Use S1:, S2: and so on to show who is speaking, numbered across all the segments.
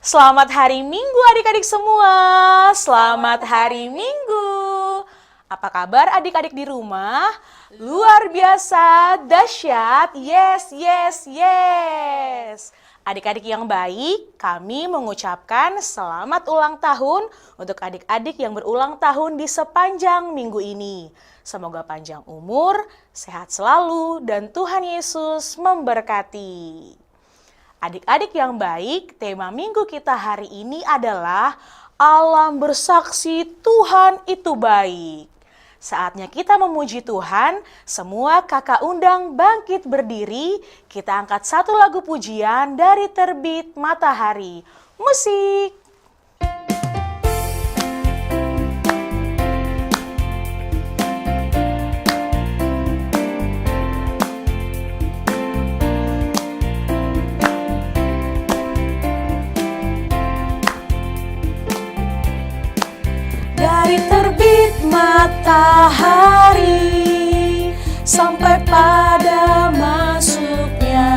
S1: Selamat hari Minggu adik-adik semua. Selamat hari Minggu. Apa kabar adik-adik di rumah? Luar biasa, dahsyat, yes. Adik-adik yang baik, kami mengucapkan selamat ulang tahun untuk adik-adik yang berulang tahun di sepanjang minggu ini. Semoga panjang umur, sehat selalu, dan Tuhan Yesus memberkati. Adik-adik yang baik, tema minggu kita hari ini adalah alam bersaksi Tuhan itu baik. Saatnya kita memuji Tuhan, semua kakak undang bangkit berdiri, kita angkat satu lagu pujian dari Terbit Matahari. Musik! Dari terbit matahari sampai pada masuknya,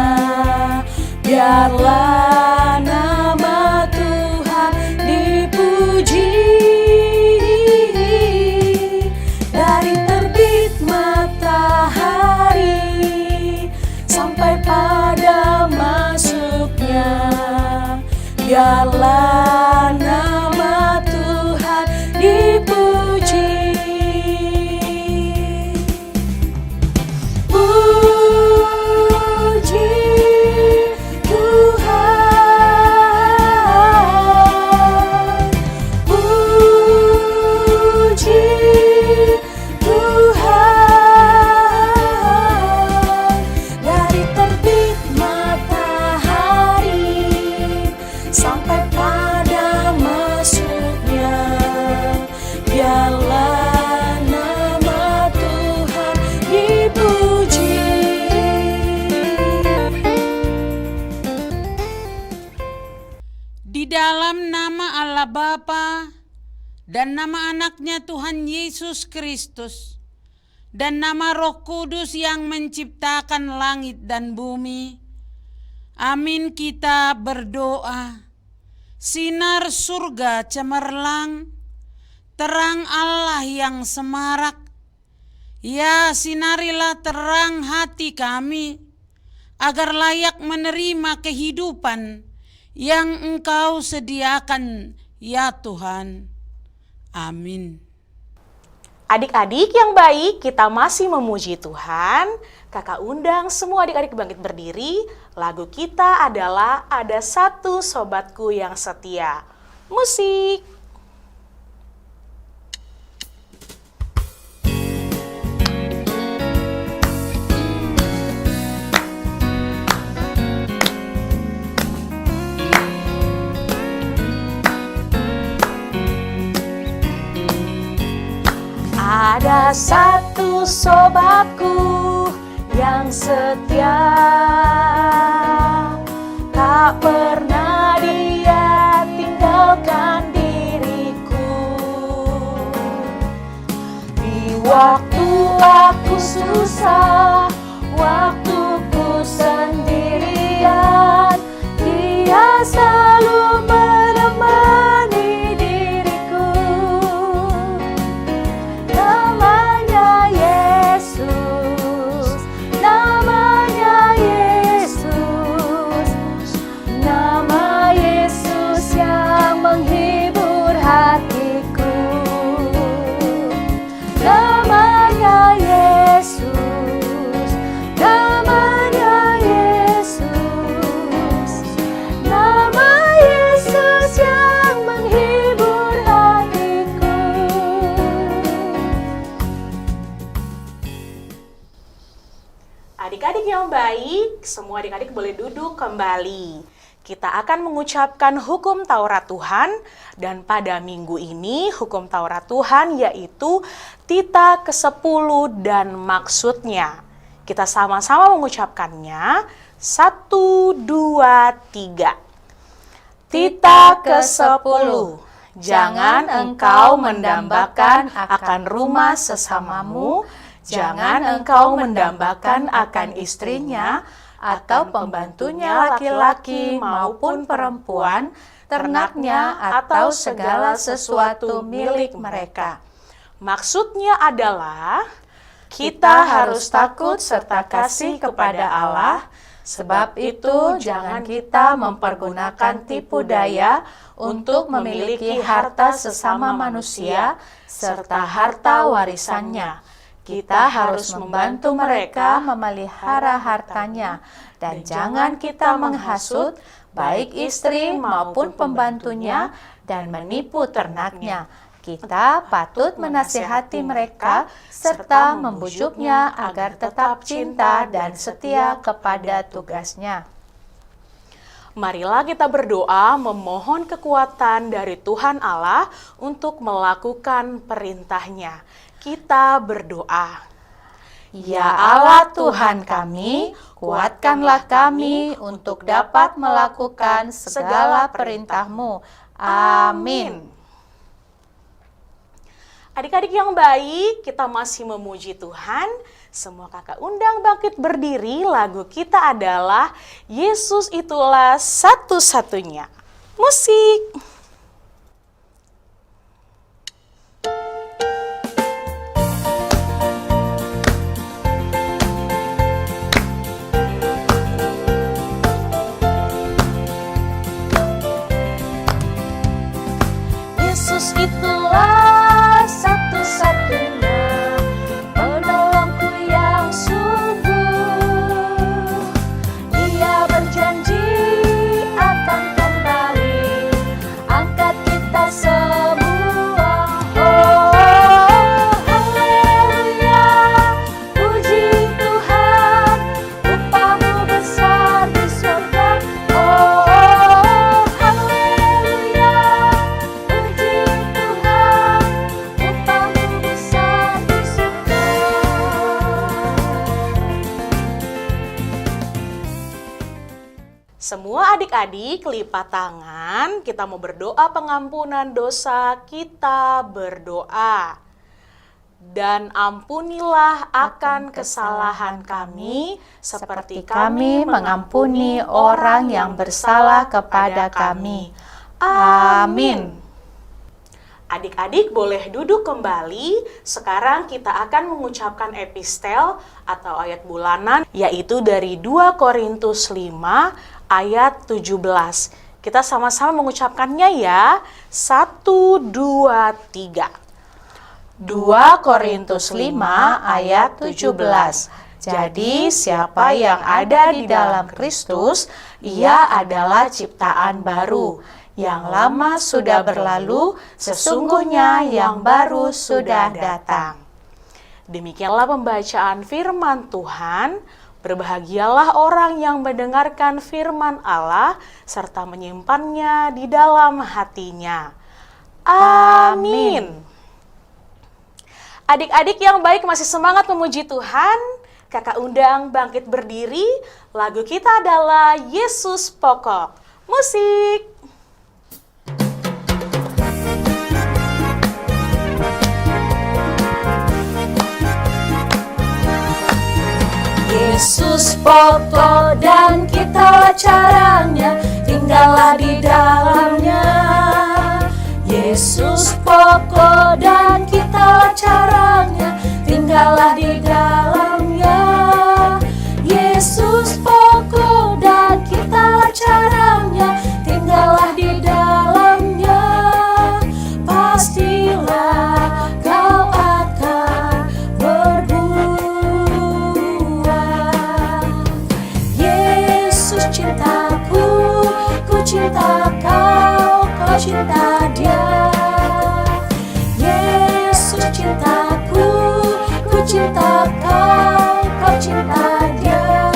S1: biarlah nama Tuhan dipuji. Dari terbit matahari sampai pada masuknya, biarlah nama Tuhan dipuji. Puji Tuhan, puji Tuhan. Dari terbit matahari sampai pada masuknya, biarlah nama Tuhan dipuji.
S2: Di dalam nama Allah Bapa dan nama anaknya Tuhan Yesus Kristus dan nama Roh Kudus yang menciptakan langit dan bumi. Amin, kita berdoa. Sinar surga cemerlang, terang Allah yang semarak, ya sinarilah terang hati kami, agar layak menerima kehidupan yang Engkau sediakan, ya Tuhan. Amin.
S1: Adik-adik yang baik, kita masih memuji Tuhan. Kakak undang semua adik-adik bangkit berdiri. Lagu kita adalah Ada Satu Sobatku Yang Setia. Musik. Ada satu sobatku yang setia, tak pernah dia tinggalkan diriku. Di waktu aku susah, waktuku sendirian, dia selalu menemani diriku. Namanya Yesus, namanya Yesus, nama Yesus yang menghibur hatiku. Namanya Yesus, namanya Yesus, nama Yesus yang menghibur hatiku. Adik-adik yang baik, semua adik-adik boleh duduk kembali. Kita akan mengucapkan hukum Taurat Tuhan, dan pada minggu ini hukum Taurat Tuhan yaitu tita ke-10 dan maksudnya. Kita sama-sama mengucapkannya. 1, 2, 3. Tita ke-10. Jangan engkau mendambakan akan rumah sesamamu, jangan engkau mendambakan akan istrinya, atau pembantunya laki-laki maupun perempuan, ternaknya, atau segala sesuatu milik mereka. Maksudnya adalah kita harus takut serta kasih kepada Allah. Sebab itu, jangan kita mempergunakan tipu daya untuk memiliki harta sesama manusia serta harta warisannya. Kita harus membantu mereka memelihara hartanya, dan jangan kita menghasut baik istri maupun pembantunya dan menipu ternaknya. Kita patut menasihati mereka serta membujuknya agar tetap cinta dan setia kepada tugasnya. Marilah kita berdoa memohon kekuatan dari Tuhan Allah untuk melakukan perintah-Nya. Kita berdoa. Ya Allah Tuhan kami, kuatkanlah kami untuk dapat melakukan segala perintah-Mu. Amin. Adik-adik yang baik, kita masih memuji Tuhan. Semua kakak undang bangkit berdiri. Lagu kita adalah Yesus Itulah Satu-Satunya. Musik. Yesus itulah satu-satunya penolongku yang sungguh. Dia berjanji akan kembali angkat kita semua. Oh, haleluya, puji Tuhan, upah-Mu besar di surga. Oh, haleluya, puji Tuhan, upah-Mu besar di surga. Semua adik-adik lipat tangan, kita mau berdoa pengampunan dosa, kita berdoa. Dan ampunilah akan kesalahan kami, seperti kami mengampuni orang yang bersalah kepada kami. Amin. Adik-adik boleh duduk kembali. Sekarang kita akan mengucapkan epistel atau ayat bulanan, yaitu dari 2 Korintus 5 ayat 17. Kita sama-sama mengucapkannya ya. 1, 2, 3. 2 Korintus 5 ayat 17. Jadi siapa yang ada di dalam Kristus, ia adalah ciptaan baru. Yang lama sudah berlalu, sesungguhnya yang baru sudah datang. Demikianlah pembacaan firman Tuhan. Berbahagialah orang yang mendengarkan firman Allah serta menyimpannya di dalam hatinya. Amin. Adik-adik yang baik masih semangat memuji Tuhan? Kakak undang bangkit berdiri. Lagu kita adalah Yesus Pokok. Musik. Yesus pokok dan kita caranya, tinggallah di dalamnya. Yesus pokok dan kita caranya, tinggallah di dalamnya. Yesus pokok dan kita caranya, tinggallah di dalamnya. Pastilah kau akan berbuah. Yesus cintaku, ku cinta kau, kau cinta Dia. Yesus cintaku, ku cinta kau, kau cinta Dia.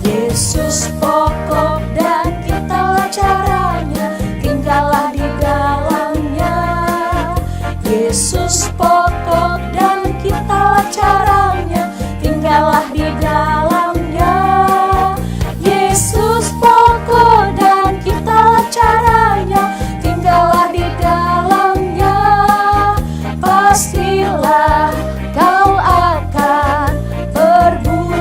S1: Yesus pokok dan kita caranya, tinggallah di dalamnya. Yesus pokok dan kita caranya, tinggallah di dalamnya. Yesus pokok dan kita caranya, tinggallah di dalamnya. Pastilah kau akan berbuah.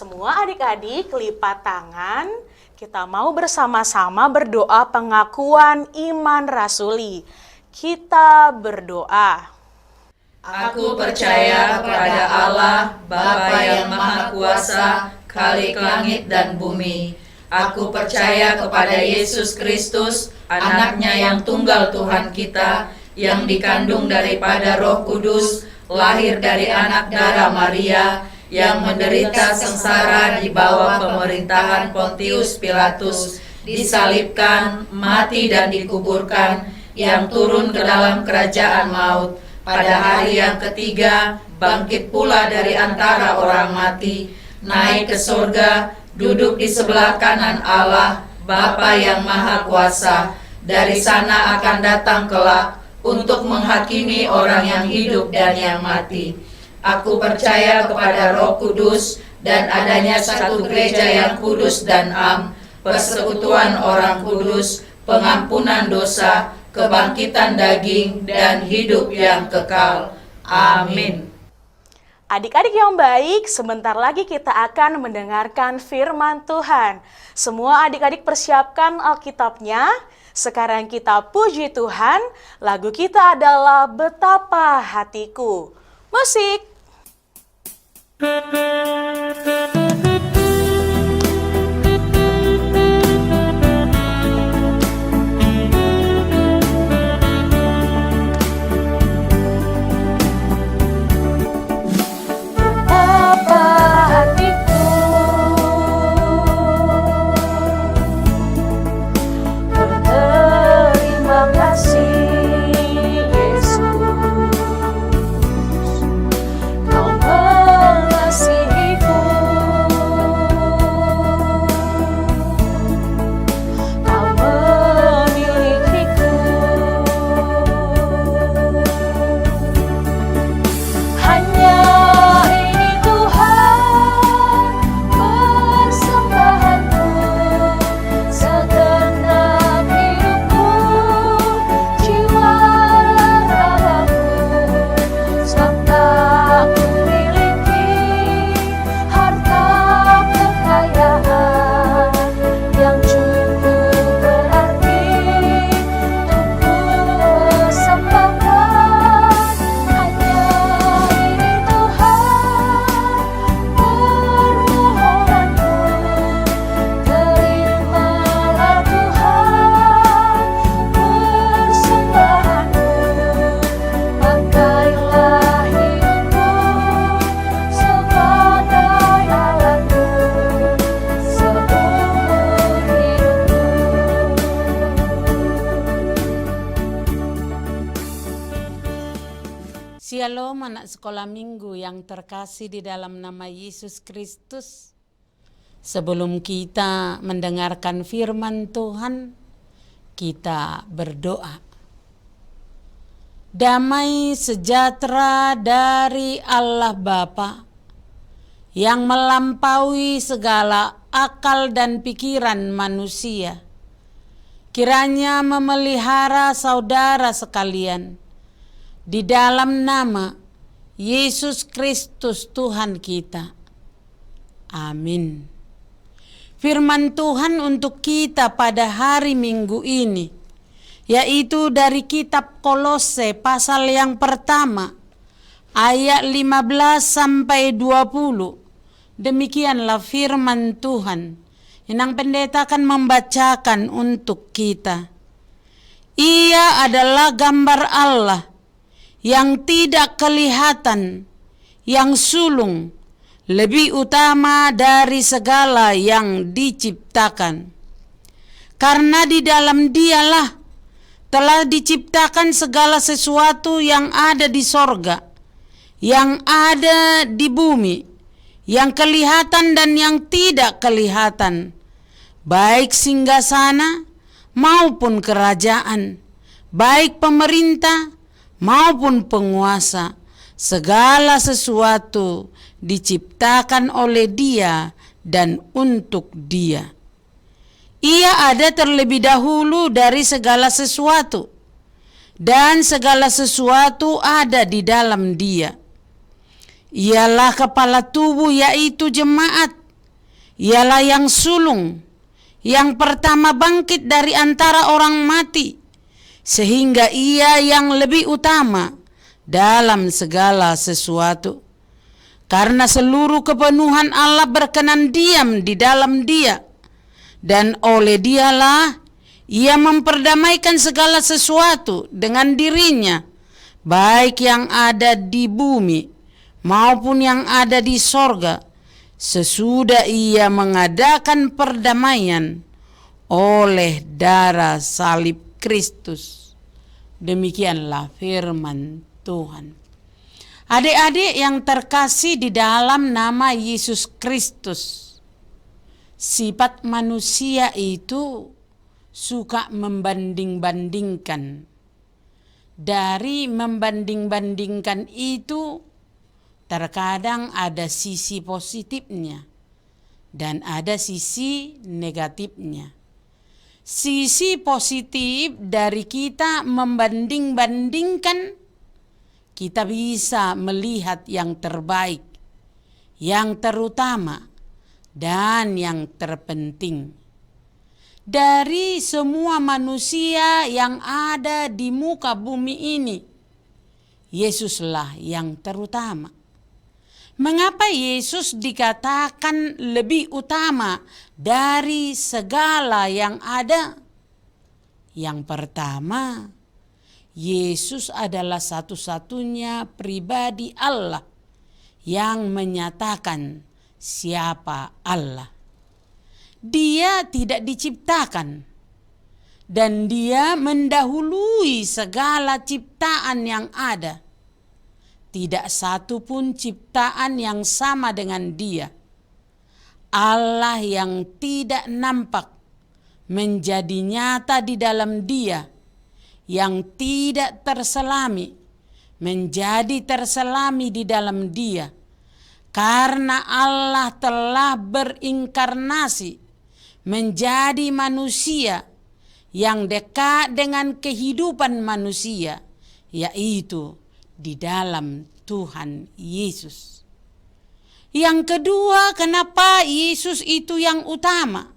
S1: Semua adik-adik lipat tangan, kita mau bersama-sama berdoa pengakuan iman rasuli. Kita berdoa.
S3: Aku percaya kepada Allah, Bapa yang Maha Kuasa, Khalik langit dan bumi. Aku percaya kepada Yesus Kristus, anaknya yang tunggal Tuhan kita, yang dikandung daripada Roh Kudus, lahir dari anak darah Maria, yang menderita sengsara di bawah pemerintahan Pontius Pilatus, disalibkan, mati dan dikuburkan, yang turun ke dalam kerajaan maut. Pada hari yang ketiga, bangkit pula dari antara orang mati, naik ke surga, duduk di sebelah kanan Allah, Bapa yang Maha Kuasa. Dari sana akan datang kelak untuk menghakimi orang yang hidup dan yang mati. Aku percaya kepada Roh Kudus dan adanya satu gereja yang kudus dan am, persekutuan orang kudus, pengampunan dosa, kebangkitan daging, dan hidup yang kekal. Amin.
S1: Adik-adik yang baik, sebentar lagi kita akan mendengarkan firman Tuhan. Semua adik-adik persiapkan Alkitabnya. Sekarang kita puji Tuhan. Lagu kita adalah Betapa Hatiku. Musik.
S2: Shalom anak sekolah minggu yang terkasih di dalam nama Yesus Kristus. Sebelum kita mendengarkan firman Tuhan, kita berdoa. Damai sejahtera dari Allah Bapa yang melampaui segala akal dan pikiran manusia, kiranya memelihara saudara sekalian di dalam nama Yesus Kristus Tuhan kita. Amin. Firman Tuhan untuk kita pada hari Minggu ini, yaitu dari kitab Kolose pasal yang pertama, ayat 15 sampai 20. Demikianlah firman Tuhan. Inang pendeta akan membacakan untuk kita. Ia adalah gambar Allah yang tidak kelihatan, yang sulung, lebih utama dari segala yang diciptakan. Karena di dalam Dialah telah diciptakan segala sesuatu yang ada di sorga, yang ada di bumi, yang kelihatan dan yang tidak kelihatan, baik singgasana maupun kerajaan, baik pemerintah maupun penguasa. Segala sesuatu diciptakan oleh Dia dan untuk Dia. Ia ada terlebih dahulu dari segala sesuatu, dan segala sesuatu ada di dalam Dia. Ialah kepala tubuh, yaitu jemaat, Ialah yang sulung, yang pertama bangkit dari antara orang mati, sehingga ia yang lebih utama dalam segala sesuatu. Karena seluruh kepenuhan Allah berkenan diam di dalam Dia, dan oleh Dialah ia memperdamaikan segala sesuatu dengan dirinya, baik yang ada di bumi maupun yang ada di sorga, sesudah ia mengadakan perdamaian oleh darah salib Kristus. Demikianlah firman Tuhan. Adik-adik yang terkasih di dalam nama Yesus Kristus, sifat manusia itu suka membanding-bandingkan. Dari membanding-bandingkan itu terkadang ada sisi positifnya dan ada sisi negatifnya. Sisi positif dari kita membanding-bandingkan, kita bisa melihat yang terbaik, yang terutama, dan yang terpenting. Dari semua manusia yang ada di muka bumi ini, Yesuslah yang terutama. Mengapa Yesus dikatakan lebih utama dari segala yang ada? Yang pertama, Yesus adalah satu-satunya pribadi Allah yang menyatakan siapa Allah. Dia tidak diciptakan, dan Dia mendahului segala ciptaan yang ada. Tidak satu pun ciptaan yang sama dengan Dia. Allah yang tidak nampak menjadi nyata di dalam Dia, yang tidak terselami menjadi terselami di dalam Dia, karena Allah telah berinkarnasi menjadi manusia yang dekat dengan kehidupan manusia, yaitu di dalam Tuhan Yesus. Yang kedua, kenapa Yesus itu yang utama?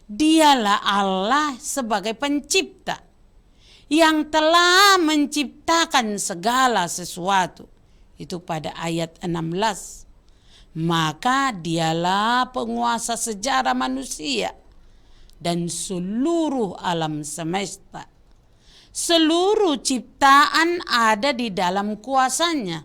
S2: Dialah Allah sebagai pencipta yang telah menciptakan segala sesuatu. Itu pada ayat 16. Maka Dialah penguasa sejarah manusia dan seluruh alam semesta. Seluruh ciptaan ada di dalam kuasanya,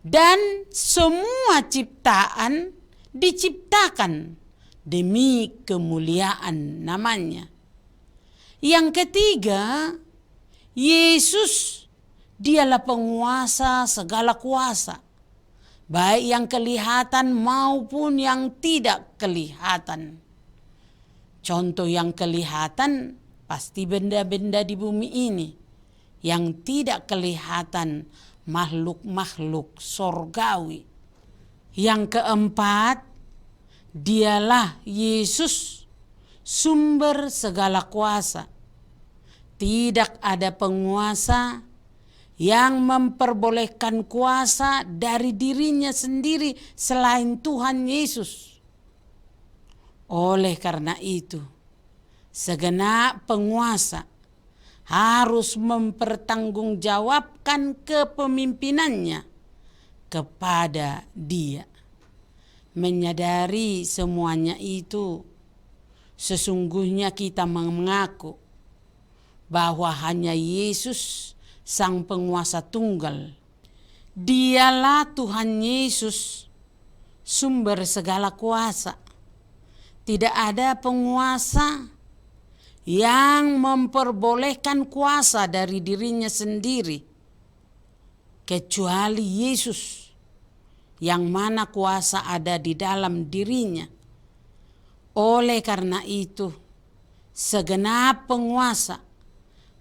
S2: dan semua ciptaan diciptakan demi kemuliaan namanya. Yang ketiga, Yesus Dialah penguasa segala kuasa, baik yang kelihatan maupun yang tidak kelihatan. Contoh yang kelihatan pasti benda-benda di bumi ini. Yang tidak kelihatan makhluk-makhluk sorgawi. Yang keempat, Dialah Yesus, sumber segala kuasa. Tidak ada penguasa yang memperbolehkan kuasa dari dirinya sendiri selain Tuhan Yesus. Oleh karena itu, segenap penguasa harus mempertanggungjawabkan kepemimpinannya kepada Dia. Menyadari semuanya itu, sesungguhnya kita mengaku bahwa hanya Yesus Sang Penguasa Tunggal. Dialah Tuhan Yesus, sumber segala kuasa. Tidak ada penguasa yang memperbolehkan kuasa dari dirinya sendiri, kecuali Yesus, yang mana kuasa ada di dalam dirinya. Oleh karena itu, segenap penguasa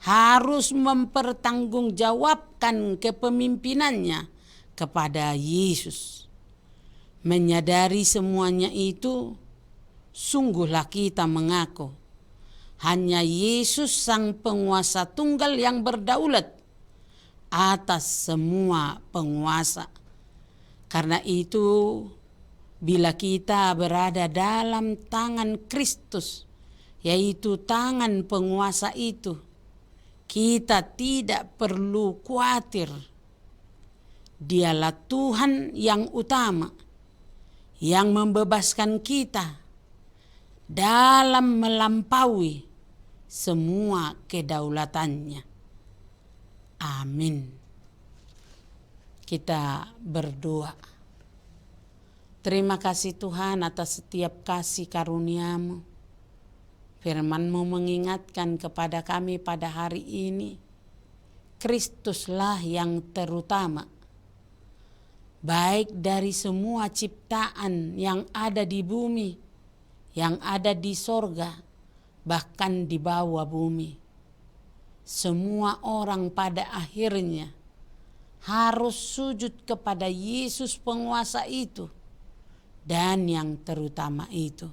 S2: harus mempertanggungjawabkan kepemimpinannya kepada Yesus. Menyadari semuanya itu, sungguhlah kita mengaku hanya Yesus Sang Penguasa Tunggal yang berdaulat atas semua penguasa. Karena itu Bila kita berada dalam tangan Kristus, yaitu tangan penguasa itu, kita tidak perlu khawatir. Dialah Tuhan yang utama, yang membebaskan kita dalam melampaui semua kedaulatannya. Amin. Kita berdoa. Terima kasih Tuhan atas setiap kasih karunia-Mu. Firman-Mu mengingatkan kepada kami pada hari ini, Kristuslah yang terutama, baik dari semua ciptaan yang ada di bumi, yang ada di sorga, bahkan di bawah bumi. Semua orang pada akhirnya harus sujud kepada Yesus penguasa itu dan yang terutama itu.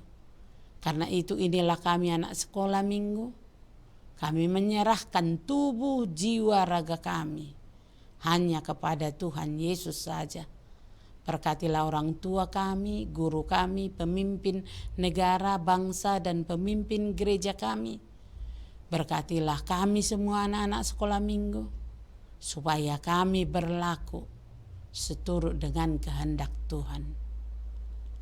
S2: Karena itu inilah kami anak sekolah minggu, kami menyerahkan tubuh, jiwa, raga kami hanya kepada Tuhan Yesus saja. Berkatilah orang tua kami, guru kami, pemimpin negara, bangsa, dan pemimpin gereja kami. Berkatilah kami semua anak-anak sekolah minggu, supaya kami berlaku seturut dengan kehendak Tuhan.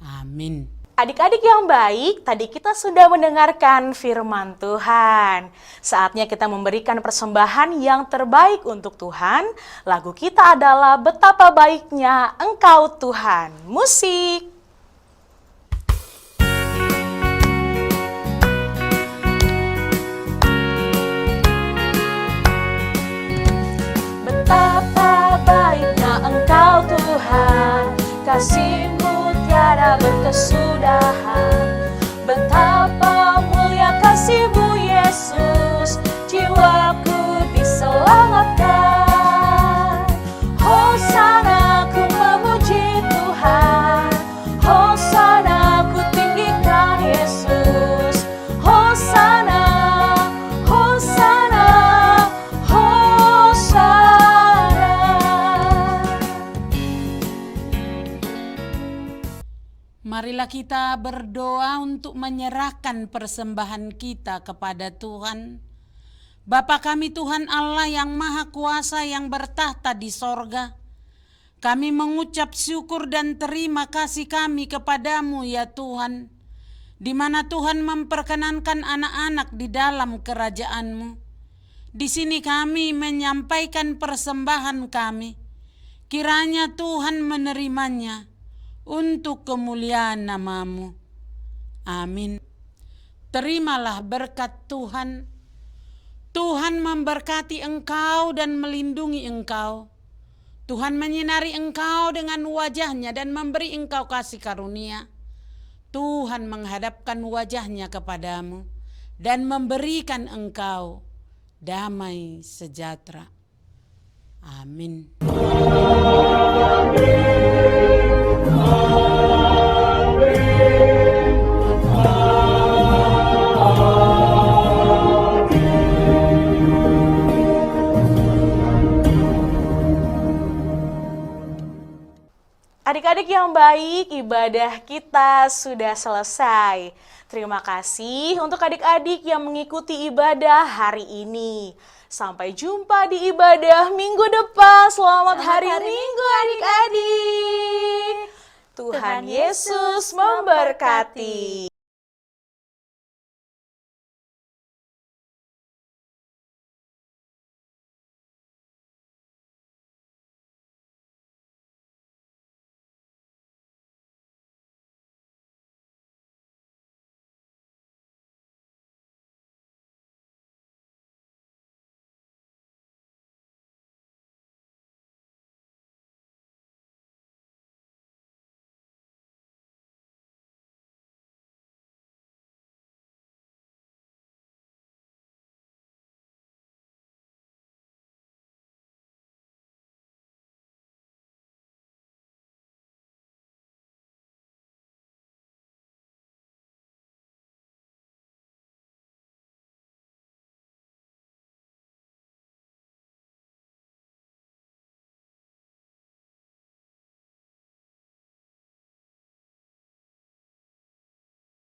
S2: Amin.
S1: Adik-adik yang baik, tadi kita sudah mendengarkan firman Tuhan. Saatnya kita memberikan persembahan yang terbaik untuk Tuhan. Lagu kita adalah Betapa Baiknya Engkau Tuhan. Musik. Betapa baiknya Engkau Tuhan, kasih-Mu tiada berkesudahan. Betapa mulia kasih-Mu Yesus, jiwaku diselamatkan. Hosana ku memuji Tuhan, Hosana ku tinggikan Yesus. Hosana, Hosana, Hosana.
S2: Marilah kita berdoa untuk menyerahkan persembahan kita kepada Tuhan. Bapa kami Tuhan Allah yang Maha Kuasa yang bertahta di sorga, kami mengucap syukur dan terima kasih kami kepadamu ya Tuhan, di mana Tuhan memperkenankan anak-anak di dalam kerajaan-Mu. Di sini kami menyampaikan persembahan kami, kiranya Tuhan menerimanya untuk kemuliaan nama-Mu. Amin. Terimalah berkat Tuhan. Tuhan memberkati engkau dan melindungi engkau. Tuhan menyinari engkau dengan wajah-Nya dan memberi engkau kasih karunia. Tuhan menghadapkan wajah-Nya kepadamu dan memberikan engkau damai sejahtera. Amin.
S1: Adik-adik yang baik, ibadah kita sudah selesai. Terima kasih untuk adik-adik yang mengikuti ibadah hari ini. Sampai jumpa di ibadah minggu depan. Selamat hari Minggu adik-adik. Tuhan Yesus memberkati.